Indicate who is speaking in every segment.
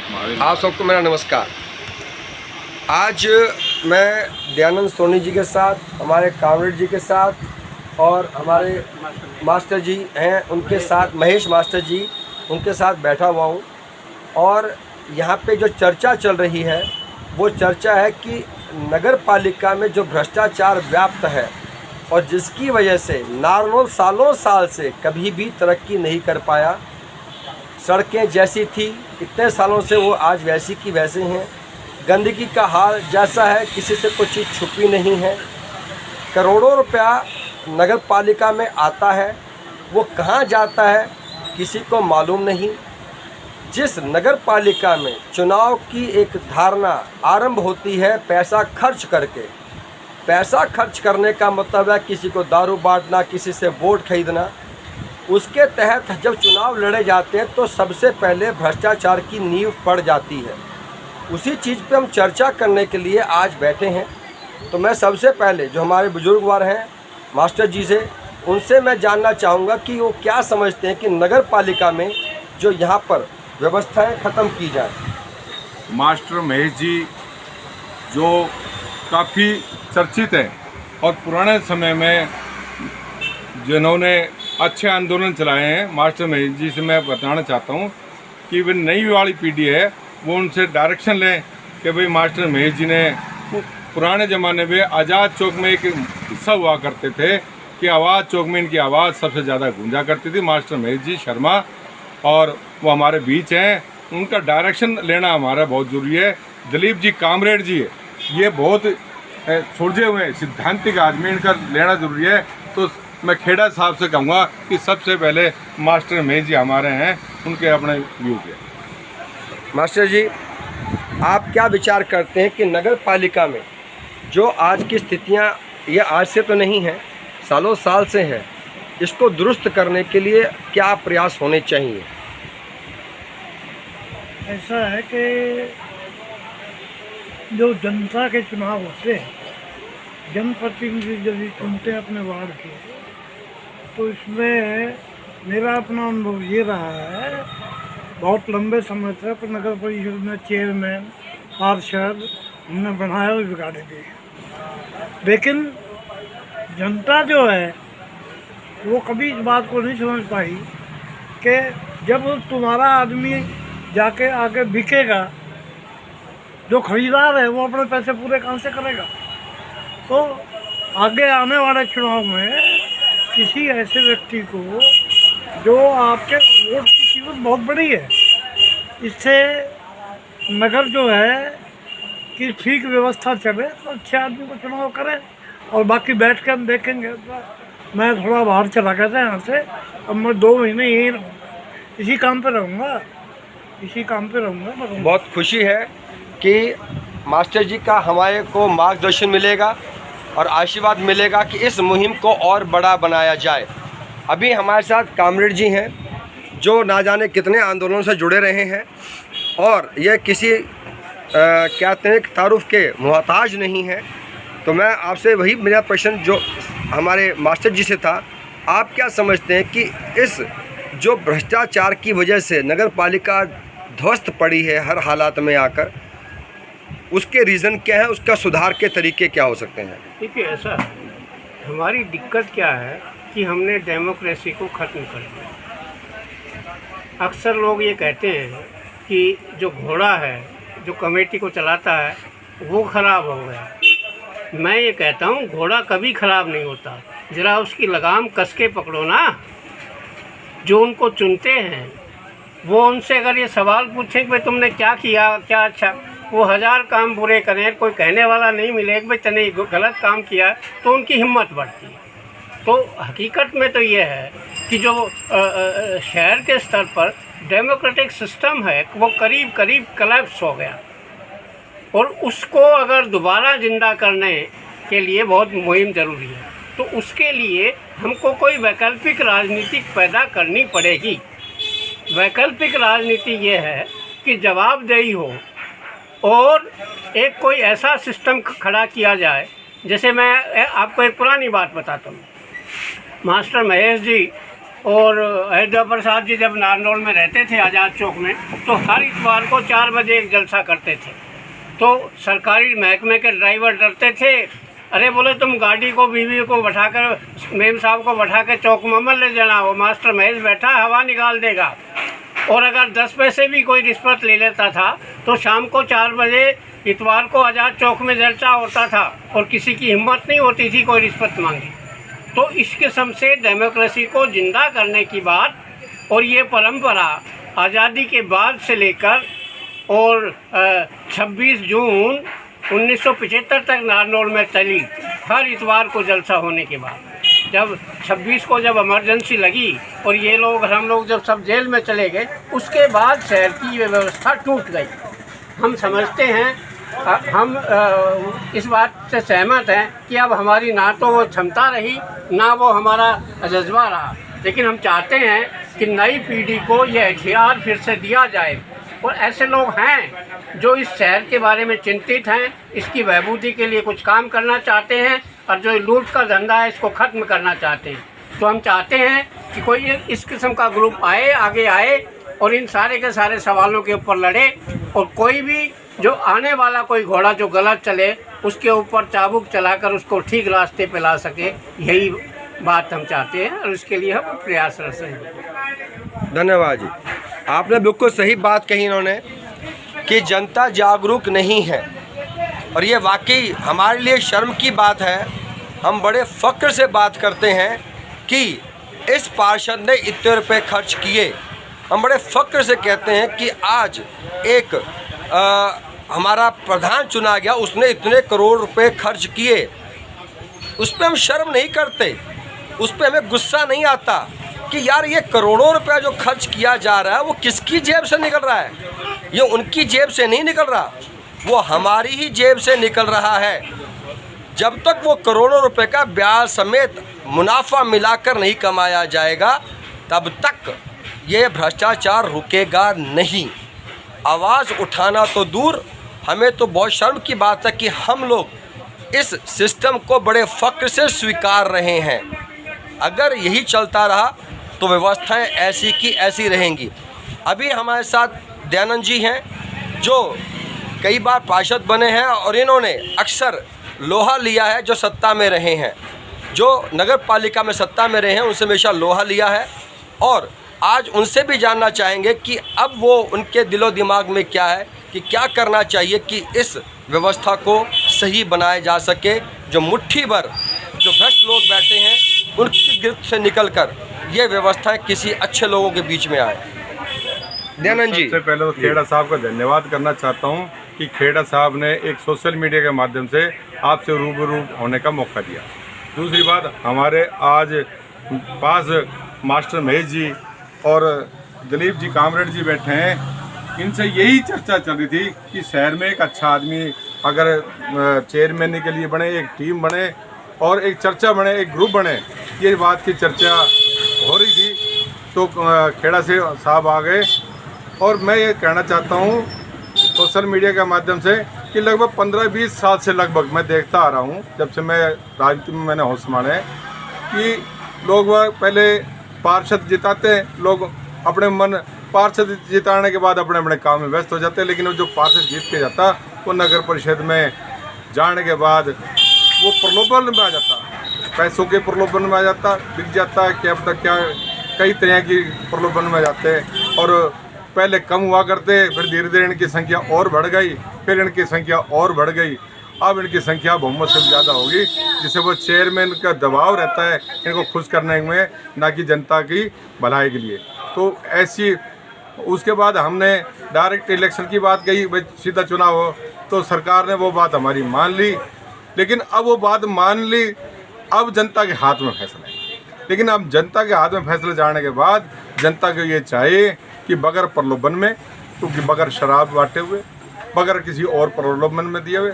Speaker 1: आप सबको मेरा नमस्कार। आज मैं दयानंद सोनी जी के साथ, हमारे कामरेड जी के साथ और हमारे मास्टर जी हैं उनके साथ, महेश मास्टर जी, उनके साथ बैठा हुआ हूँ। और यहाँ पे जो चर्चा चल रही है वो चर्चा है कि नगर पालिका में जो भ्रष्टाचार व्याप्त है और जिसकी वजह से नारनौल सालों साल से कभी भी तरक्की नहीं कर पाया। सड़कें जैसी थी इतने सालों से वो आज वैसी की वैसे हैं। गंदगी का हाल जैसा है, किसी से कुछ चीज़ छुपी नहीं है। करोड़ों रुपया नगर पालिका में आता है, वो कहाँ जाता है किसी को मालूम नहीं। जिस नगर पालिका में चुनाव की एक धारणा आरंभ होती है पैसा खर्च करके, पैसा खर्च करने का मतलब है किसी को दारू बांटना, किसी से वोट खरीदना। उसके तहत जब चुनाव लड़े जाते हैं तो सबसे पहले भ्रष्टाचार की नींव पड़ जाती है। उसी चीज़ पे हम चर्चा करने के लिए आज बैठे हैं। तो मैं सबसे पहले जो हमारे बुजुर्गवार हैं मास्टर जी से, उनसे मैं जानना चाहूँगा कि वो क्या समझते हैं कि नगर पालिका में जो यहाँ पर व्यवस्थाएं ख़त्म की जाए।
Speaker 2: मास्टर महेश जी जो काफ़ी चर्चित हैं और पुराने समय में जिन्होंने अच्छे आंदोलन चलाए हैं, मास्टर महेश जी से मैं बताना चाहता हूँ कि वे नई वाली पीढ़ी है वो उनसे डायरेक्शन लें कि भाई मास्टर महेश जी ने पुराने ज़माने में आज़ाद चौक में एक हिस्सा हुआ करते थे कि आवाज़ चौक में इनकी आवाज़ सबसे ज़्यादा गूंजा करती थी। मास्टर महेश जी शर्मा और वो हमारे बीच हैं, उनका डायरेक्शन लेना हमारा बहुत ज़रूरी है। दिलीप जी कामरेड जी है, ये बहुत सुलझे हुए सिद्धांतिक आदमी, इनका लेना ज़रूरी है। तो मैं खेड़ा साहब से कहूँगा कि सबसे पहले मास्टर महेश जी हमारे हैं, उनके अपने व्यू के।
Speaker 1: मास्टर जी, आप क्या विचार करते हैं कि नगर पालिका में जो आज की स्थितियां, ये आज से तो नहीं है, सालों साल से है, इसको दुरुस्त करने के लिए क्या प्रयास होने चाहिए?
Speaker 3: ऐसा है कि जो जनता के चुनाव होते हैं, जनप्रतिनिधि जब चुनते हैं अपने वार्ड के, तो इसमें मेरा अपना अनुभव ये रहा है, बहुत लंबे समय तक नगर परिषद में चेयरमैन, पार्षद हमने बनाया और बिगाड़े दिए। लेकिन जनता जो है वो कभी इस बात को नहीं समझ पाई कि जब तुम्हारा आदमी जाके आगे बिकेगा, जो खरीदार है वो अपने पैसे पूरे कहाँ से करेगा। तो आगे आने वाले चुनाव में किसी ऐसे व्यक्ति को जो आपके वोट की कीमत बहुत बड़ी है, इससे नगर जो है कि ठीक व्यवस्था चले तो अच्छे आदमी को चुनाव करें। और बाकी बैठ कर हम देखेंगे। मैं थोड़ा बाहर चला गया था यहाँ से, अब मैं 2 महीने यहीं रहूँगा, इसी काम पे रहूँगा, इसी काम पे रहूँगा।
Speaker 1: बहुत खुशी है कि मास्टर जी का हमारे को मार्गदर्शन मिलेगा और आशीर्वाद मिलेगा कि इस मुहिम को और बड़ा बनाया जाए। अभी हमारे साथ कामरेड जी हैं जो ना जाने कितने आंदोलनों से जुड़े रहे हैं और ये किसी क्या कहते हैं तारुफ के मोहताज नहीं है। तो मैं आपसे वही मेरा प्रश्न जो हमारे मास्टर जी से था, आप क्या समझते हैं कि इस जो भ्रष्टाचार की वजह से नगर पालिका ध्वस्त पड़ी है हर हालात में आकर, उसके रीज़न क्या है, उसका सुधार के तरीके क्या हो सकते हैं?
Speaker 4: देखिए, ऐसा है, हमारी दिक्कत क्या है कि हमने डेमोक्रेसी को ख़त्म कर दिया। अक्सर लोग ये कहते हैं कि जो घोड़ा है, जो कमेटी को चलाता है, वो ख़राब हो गया। मैं ये कहता हूँ घोड़ा कभी ख़राब नहीं होता, ज़रा उसकी लगाम कस के पकड़ो ना। जो उनको चुनते हैं वो उनसे अगर ये सवाल पूछें कि भाई तुमने क्या किया, क्या अच्छा, वो 1000 काम बुरे करें, कोई कहने वाला नहीं मिले कि भाई तने गलत काम किया, तो उनकी हिम्मत बढ़ती है। तो हकीकत में तो ये है कि जो शहर के स्तर पर डेमोक्रेटिक सिस्टम है वो करीब करीब कोलैप्स हो गया, और उसको अगर दोबारा ज़िंदा करने के लिए बहुत मुहिम ज़रूरी है। तो उसके लिए हमको कोई वैकल्पिक राजनीति पैदा करनी पड़ेगी। वैकल्पिक राजनीति ये है कि जवाबदेही हो और एक कोई ऐसा सिस्टम खड़ा किया जाए। जैसे मैं आपको एक पुरानी बात बताता हूँ। मास्टर महेश जी और अयोध्या प्रसाद जी जब नारनौल में रहते थे आज़ाद चौक में, तो हर इतवार को 4 बजे एक जलसा करते थे। तो सरकारी महकमे के ड्राइवर डरते थे, अरे बोले तुम गाड़ी को बीवी को बैठाकर मेम साहब को बैठा के चौक में ले जाना, वो मास्टर महेश बैठा हवा निकाल देगा। और अगर 10 पैसे भी कोई रिश्वत ले लेता था तो शाम को 4 बजे इतवार को आज़ाद चौक में जलसा होता था और किसी की हिम्मत नहीं होती थी कोई रिश्वत मांगे। तो इस किस्म से डेमोक्रेसी को जिंदा करने की बात और ये परंपरा आज़ादी के बाद से लेकर और 26 जून 1975 तक नारनौल में चली, हर इतवार को जलसा होने के बाद। जब 26 को जब इमरजेंसी लगी और ये लोग हम लोग जब सब जेल में चले गए, उसके बाद शहर की ये व्यवस्था टूट गई। हम समझते हैं, हम इस बात से सहमत हैं कि अब हमारी ना तो वो क्षमता रही ना वो हमारा जज्बा रहा, लेकिन हम चाहते हैं कि नई पीढ़ी को ये हथियार फिर से दिया जाए। और ऐसे लोग हैं जो इस शहर के बारे में चिंतित हैं, इसकी बहबूदी के लिए कुछ काम करना चाहते हैं और जो लूट का धंधा है इसको ख़त्म करना चाहते हैं। तो हम चाहते हैं कि कोई इस किस्म का ग्रुप आए, आगे आए और इन सारे के सारे सवालों के ऊपर लड़े, और कोई भी जो आने वाला कोई घोड़ा जो गलत चले उसके ऊपर चाबुक चलाकर उसको ठीक रास्ते पे ला सके, यही बात हम चाहते हैं और इसके लिए हम प्रयासरत हैं।
Speaker 1: धन्यवाद जी, आपने बिल्कुल सही बात कही इन्होंने कि जनता जागरूक नहीं है, और ये वाकई हमारे लिए शर्म की बात है। हम बड़े फ़ख्र से बात करते हैं कि इस पार्षद ने इतने रुपए खर्च किए। हम बड़े फ़ख्र से कहते हैं कि आज एक हमारा प्रधान चुना गया, उसने इतने करोड़ रुपए खर्च किए। उस पर हम शर्म नहीं करते, उस पर हमें गुस्सा नहीं आता कि यार ये करोड़ों रुपया जो खर्च किया जा रहा है वो किसकी जेब से निकल रहा है। ये उनकी जेब से नहीं निकल रहा, वो हमारी ही जेब से निकल रहा है। जब तक वो करोड़ों रुपए का ब्याज समेत मुनाफा मिलाकर नहीं कमाया जाएगा, तब तक ये भ्रष्टाचार रुकेगा नहीं। आवाज़ उठाना तो दूर, हमें तो बहुत शर्म की बात है कि हम लोग इस सिस्टम को बड़े फ़ख्र से स्वीकार रहे हैं। अगर यही चलता रहा तो व्यवस्थाएं ऐसी की ऐसी रहेंगी। अभी हमारे साथ दयानंद जी हैं जो कई बार पार्षद बने हैं और इन्होंने अक्सर लोहा लिया है जो सत्ता में रहे हैं, जो नगर पालिका में सत्ता में रहे हैं उनसे हमेशा लोहा लिया है। और आज उनसे भी जानना चाहेंगे कि अब वो उनके दिलो दिमाग में क्या है कि क्या करना चाहिए कि इस व्यवस्था को सही बनाया जा सके। जो मुट्ठी भर जो भ्रष्ट लोग बैठे हैं उनकी गिरफ्त से निकलकर ये व्यवस्थाएं किसी अच्छे लोगों के बीच में आए। दयानंद जी,
Speaker 2: सबसे पहले तो खेड़ा साहब का धन्यवाद करना चाहता हूं कि खेड़ा साहब ने एक सोशल मीडिया के माध्यम से आपसे रूबरू होने का मौका दिया। दूसरी बात, हमारे आज पास मास्टर महेश जी और दिलीप जी कामरेड जी बैठे हैं। इनसे यही चर्चा चल रही थी कि शहर में एक अच्छा आदमी अगर चेयरमैन के लिए बने, एक टीम बने और एक चर्चा बने, एक ग्रुप बने, ये बात की चर्चा हो रही थी। तो खेड़ा से साहब आ गए और मैं ये कहना चाहता हूँ सोशल मीडिया के माध्यम से कि लगभग 15-20 साल से लगभग मैं देखता आ रहा हूँ, जब से मैं राजनीति में मैंने होश माने, कि लोग पहले पार्षद जिताते हैं, लोग अपने मन पार्षद जिताने के बाद अपने अपने काम में व्यस्त हो जाते हैं, लेकिन वो जो पार्षद जीत के जाता वो नगर परिषद में जाने के बाद वो प्रलोभन में आ जाता, पैसों के प्रलोभन में आ जाता, बिक जाता है, क्या पता क्या कई तरह की प्रलोभन में जाते हैं। और पहले कम हुआ करते, फिर धीरे धीरे इनकी संख्या और बढ़ गई, फिर इनकी संख्या और बढ़ गई, अब इनकी संख्या बहुमत से ज़्यादा होगी, जिससे वो चेयरमैन का दबाव रहता है इनको खुश करने में, ना कि जनता की भलाई के लिए। तो ऐसी उसके बाद हमने डायरेक्ट इलेक्शन की बात कही, भाई सीधा चुनाव हो, तो सरकार ने वो बात हमारी मान ली, लेकिन अब वो बात मान ली, अब जनता के हाथ में फैसला है। लेकिन अब जनता के हाथ में फैसला जाने के बाद जनता को ये चाहिए कि बगैर प्रलोभन में, क्योंकि बगैर शराब बांटे हुए, बगैर किसी और प्रलोभन में दिए हुए,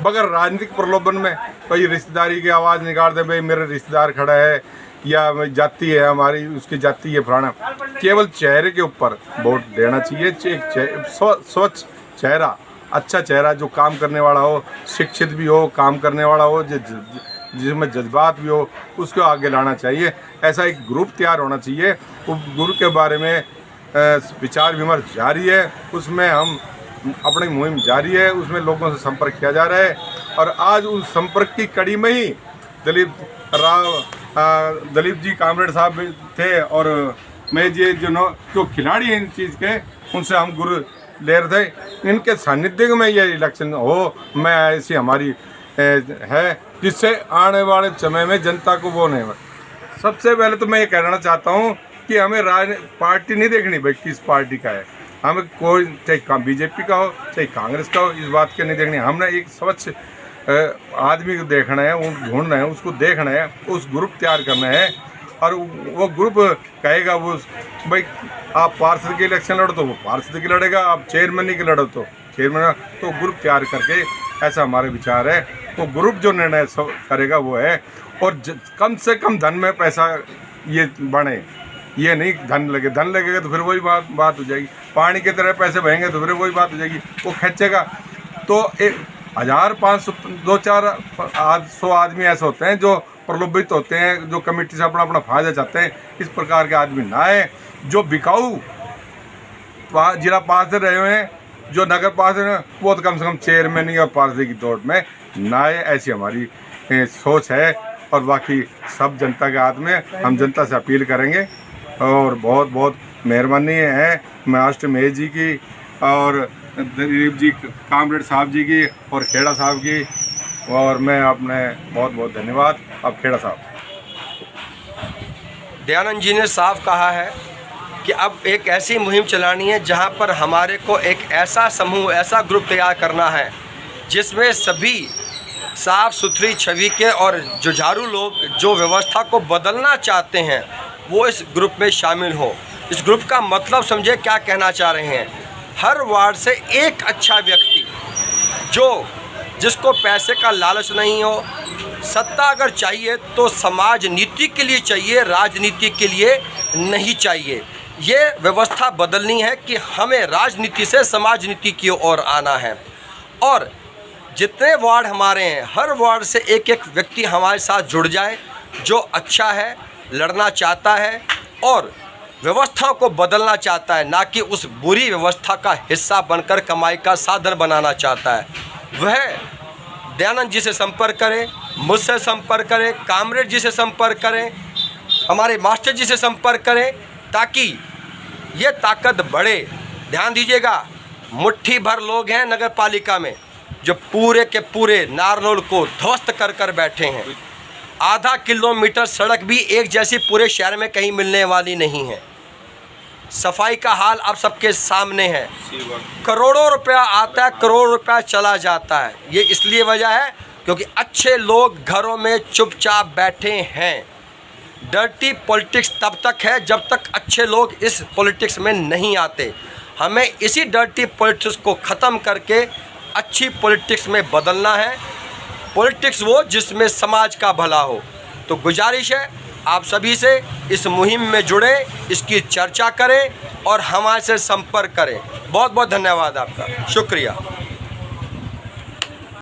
Speaker 2: बगैर राजनीतिक प्रलोभन में, भाई रिश्तेदारी की आवाज़ निकाल दे, भाई मेरे रिश्तेदार खड़ा है या जाति है हमारी, उसकी जाति है फलाना, केवल चेहरे के ऊपर वोट देना चाहिए। एक स्वच्छ चेहरा, अच्छा चेहरा जो काम करने वाला हो, शिक्षित भी हो, काम करने वाला हो, जिसमें जज्बात भी हो, उसको आगे लाना चाहिए। ऐसा एक ग्रुप तैयार होना चाहिए। उस ग्रुप के बारे में विचार विमर्श जारी है, उसमें हम अपनी मुहिम जारी है, उसमें लोगों से संपर्क किया जा रहा है। और आज उस संपर्क की कड़ी में ही दलीप जी कामरेड साहब भी थे, और मैं ये जो खिलाड़ी हैं इन चीज़ के, उनसे हम गुरु ले रहे थे। इनके सानिध्य में ये इलेक्शन हो, मैं ऐसी हमारी है, जिससे आने वाले समय में जनता को वो नहीं। सबसे पहले तो मैं ये कहना चाहता हूँ कि हमें पार्टी नहीं देखनी भाई किस पार्टी का है, हमें कोई चाहे बीजेपी का हो चाहे कांग्रेस का हो, इस बात की नहीं देखनी। हमने एक स्वच्छ आदमी को देखना है, ढूंढना है, उसको देखना है, उस ग्रुप तैयार करना है। और वो ग्रुप कहेगा वो भाई आप पार्षद के इलेक्शन लड़ो तो वो पार्षद की लड़ेगा, आप चेयरमैन की लड़ो तो चेयरमैन। तो ग्रुप तैयार करके, ऐसा हमारे विचार है, तो ग्रुप जो निर्णय करेगा वो है। और कम से कम धन में पैसा ये बने, ये नहीं धन लगेगा तो फिर वही बात हो जाएगी। पानी की तरह पैसे बहेंगे तो फिर वही बात हो जाएगी, वो खींचेगा। तो 1000, 500, 200-400 आदमी ऐसे होते हैं जो प्रलोभित होते हैं, जो कमेटी से अपना फायदा चाहते हैं। इस प्रकार के आदमी ना आए। जो बिकाऊ जिला पार्षद रहे हुए हैं, जो नगर पार्षद हैं, वो तो कम से कम चेयरमैन या पार्षद की दौड़ में ना आए, ऐसी हमारी सोच है। और बाकी सब जनता के हाथ में, हम जनता से अपील करेंगे। और बहुत बहुत मेहरबानी है मास्टर महेश जी की, और दलीप जी कामरेड साहब जी की, और खेड़ा साहब की। और मैं अपने बहुत बहुत धन्यवाद। अब खेड़ा साहब।
Speaker 1: दयानंद जी ने साफ कहा है कि अब एक ऐसी मुहिम चलानी है जहां पर हमारे को एक ऐसा समूह, ऐसा ग्रुप तैयार करना है जिसमें सभी साफ सुथरी छवि के और जुझारू लोग जो व्यवस्था को बदलना चाहते हैं वो इस ग्रुप में शामिल हो। इस ग्रुप का मतलब समझे क्या कहना चाह रहे हैं। हर वार्ड से एक अच्छा व्यक्ति जिसको पैसे का लालच नहीं हो, सत्ता अगर चाहिए तो समाज नीति के लिए चाहिए, राजनीति के लिए नहीं चाहिए। ये व्यवस्था बदलनी है कि हमें राजनीति से समाज नीति की ओर आना है। और जितने वार्ड हमारे हैं, हर वार्ड से एक एक व्यक्ति हमारे साथ जुड़ जाए जो अच्छा है, लड़ना चाहता है और व्यवस्था को बदलना चाहता है, ना कि उस बुरी व्यवस्था का हिस्सा बनकर कमाई का साधन बनाना चाहता है। वह दयानंद जी से संपर्क करें, मुझसे संपर्क करें, कामरेड जी से संपर्क करें, हमारे मास्टर जी से संपर्क करें, ताकि ये ताकत बढ़े। ध्यान दीजिएगा, मुट्ठी भर लोग हैं नगर पालिका में जो पूरे के पूरे नारनौल को ध्वस्त कर कर बैठे हैं। आधा किलोमीटर सड़क भी एक जैसी पूरे शहर में कहीं मिलने वाली नहीं है। सफाई का हाल आप सबके सामने है। करोड़ों रुपया आता है, करोड़ रुपया चला जाता है। ये इसलिए वजह है क्योंकि अच्छे लोग घरों में चुपचाप बैठे हैं। डर्टी पॉलिटिक्स तब तक है जब तक अच्छे लोग इस पॉलिटिक्स में नहीं आते। हमें इसी डर्टी पॉलिटिक्स को ख़त्म करके अच्छी पॉलिटिक्स में बदलना है। पॉलिटिक्स वो जिसमें समाज का भला हो। तो गुजारिश है आप सभी से, इस मुहिम में जुड़ें, इसकी चर्चा करें और हमारे से संपर्क करें। बहुत बहुत धन्यवाद आपका, शुक्रिया।